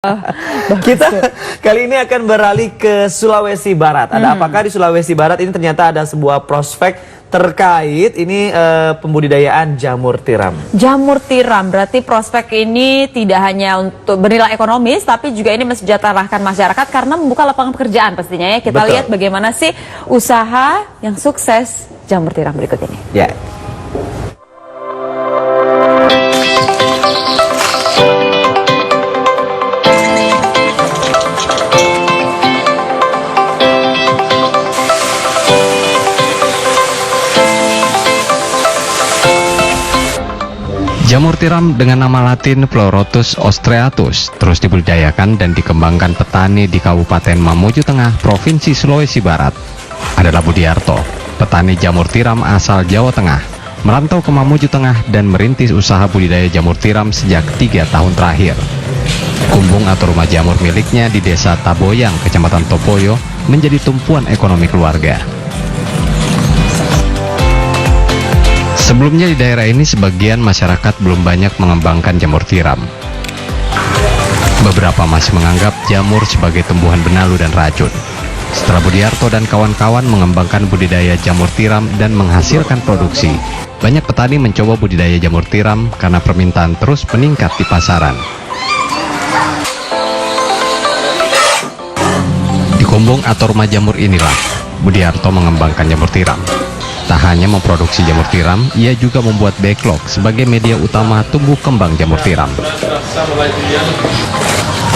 Kita kali ini akan beralih ke Sulawesi Barat. Ada apakah di Sulawesi Barat ini ternyata ada sebuah prospek terkait ini pembudidayaan jamur tiram. Jamur tiram berarti prospek ini tidak hanya untuk bernilai ekonomis, tapi juga ini mensejahterakan masyarakat karena membuka lapangan pekerjaan pastinya ya. Kita lihat bagaimana sih usaha yang sukses jamur tiram berikut ini. Ya. Jamur tiram dengan nama latin Pleurotus ostreatus terus dibudidayakan dan dikembangkan petani di Kabupaten Mamuju Tengah, Provinsi Sulawesi Barat. Adalah Budiarto, petani jamur tiram asal Jawa Tengah, merantau ke Mamuju Tengah dan merintis usaha budidaya jamur tiram sejak 3 tahun terakhir. Kumbung atau rumah jamur miliknya di Desa Taboyang, Kecamatan Topoyo, menjadi tumpuan ekonomi keluarga. Sebelumnya di daerah ini sebagian masyarakat belum banyak mengembangkan jamur tiram. Beberapa masih menganggap jamur sebagai tumbuhan benalu dan racun. Setelah Budiarto dan kawan-kawan mengembangkan budidaya jamur tiram dan menghasilkan produksi, banyak petani mencoba budidaya jamur tiram karena permintaan terus meningkat di pasaran. Di Kumbung atau rumah jamur inilah Budiarto mengembangkan jamur tiram. Tak hanya memproduksi jamur tiram, ia juga membuat backlog sebagai media utama tumbuh kembang jamur tiram.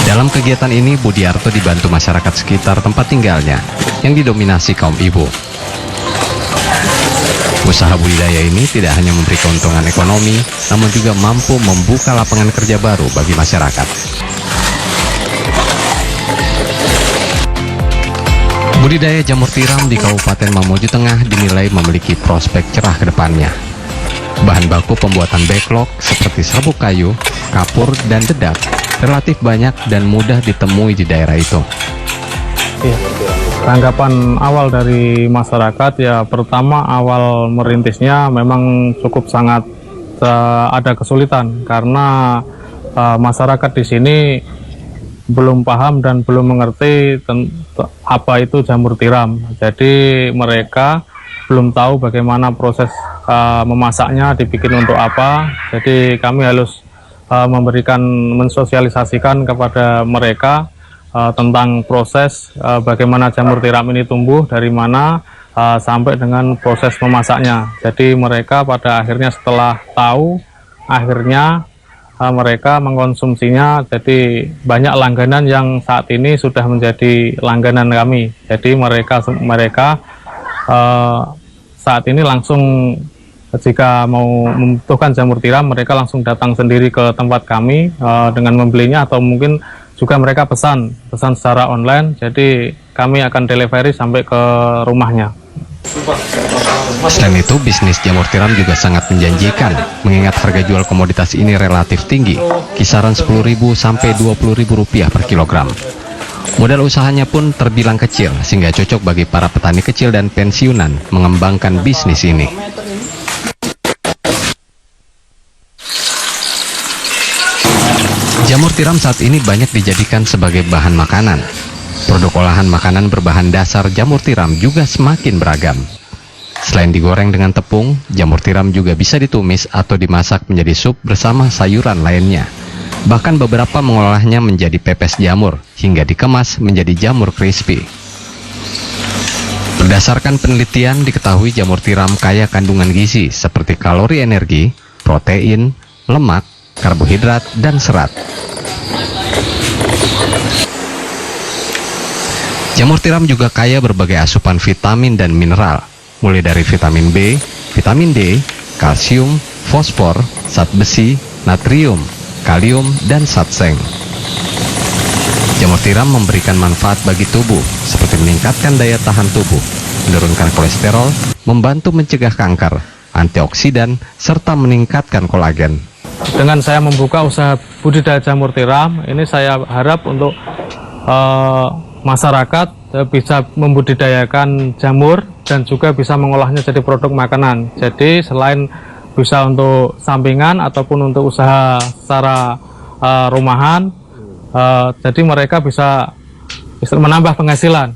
Dalam kegiatan ini, Budiarto dibantu masyarakat sekitar tempat tinggalnya, yang didominasi kaum ibu. Usaha budidaya ini tidak hanya memberi keuntungan ekonomi, namun juga mampu membuka lapangan kerja baru bagi masyarakat. Budidaya jamur tiram di Kabupaten Mamuju Tengah dinilai memiliki prospek cerah ke depannya. Bahan baku pembuatan backlog seperti serbuk kayu, kapur, dan dedak relatif banyak dan mudah ditemui di daerah itu. Tanggapan awal dari masyarakat ya, pertama awal merintisnya memang cukup sangat ada kesulitan karena masyarakat di sini belum paham dan belum mengerti apa itu jamur tiram. Jadi mereka belum tahu bagaimana proses memasaknya, dibikin untuk apa. Jadi kami harus mensosialisasikan kepada mereka tentang proses bagaimana jamur tiram ini tumbuh, dari mana sampai dengan proses memasaknya. Jadi mereka pada akhirnya setelah tahu, akhirnya mereka mengkonsumsinya. Jadi banyak langganan yang saat ini sudah menjadi langganan kami. Jadi mereka saat ini langsung jika mau membutuhkan jamur tiram, mereka langsung datang sendiri ke tempat kami dengan membelinya, atau mungkin juga mereka pesan secara online. Jadi kami akan delivery sampai ke rumahnya. Selain itu, bisnis jamur tiram juga sangat menjanjikan, mengingat harga jual komoditas ini relatif tinggi, kisaran Rp10.000 sampai Rp20.000 per kilogram. Modal usahanya pun terbilang kecil, sehingga cocok bagi para petani kecil dan pensiunan mengembangkan bisnis ini. Jamur tiram saat ini banyak dijadikan sebagai bahan makanan. Produk olahan makanan berbahan dasar jamur tiram juga semakin beragam. Selain digoreng dengan tepung, jamur tiram juga bisa ditumis atau dimasak menjadi sup bersama sayuran lainnya. Bahkan beberapa mengolahnya menjadi pepes jamur, hingga dikemas menjadi jamur crispy. Berdasarkan penelitian, diketahui jamur tiram kaya kandungan gizi seperti kalori energi, protein, lemak, karbohidrat, dan serat. Jamur tiram juga kaya berbagai asupan vitamin dan mineral, mulai dari vitamin B, vitamin D, kalsium, fosfor, zat besi, natrium, kalium, dan zat seng. Jamur tiram memberikan manfaat bagi tubuh, seperti meningkatkan daya tahan tubuh, menurunkan kolesterol, membantu mencegah kanker, antioksidan, serta meningkatkan kolagen. Dengan saya membuka usaha budidaya jamur tiram, ini saya harap untuk masyarakat bisa membudidayakan jamur dan juga bisa mengolahnya jadi produk makanan. Jadi selain bisa untuk sampingan ataupun untuk usaha secara rumahan, Jadi mereka bisa menambah penghasilan.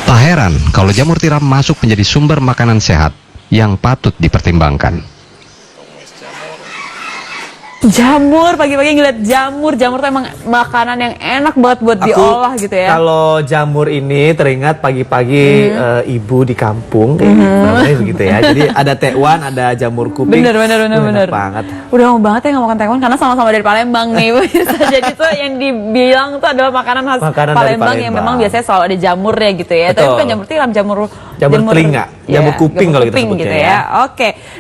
Tak heran kalau jamur tiram masuk menjadi sumber makanan sehat yang patut dipertimbangkan. Jamur, pagi-pagi ngeliat jamur tuh emang makanan yang enak banget buat diolah gitu ya. Kalau jamur ini teringat pagi-pagi ibu di kampung, namanya begitu ya. Jadi ada tekwan, ada jamur kuping. Bener. Enak banget. Udah mau banget ya nggak makan tekwan karena sama-sama dari Palembang nih. Jadi tuh yang dibilang tuh adalah makanan khas Makanan dari Palembang yang memang Palembang. biasanya selalu ada jamurnya gitu ya. Tapi Betul. bukan jamur tiram, jamur Jamur telinga, jamur kuping kalau kita kuping gitu sebutnya ya. ya. Oke.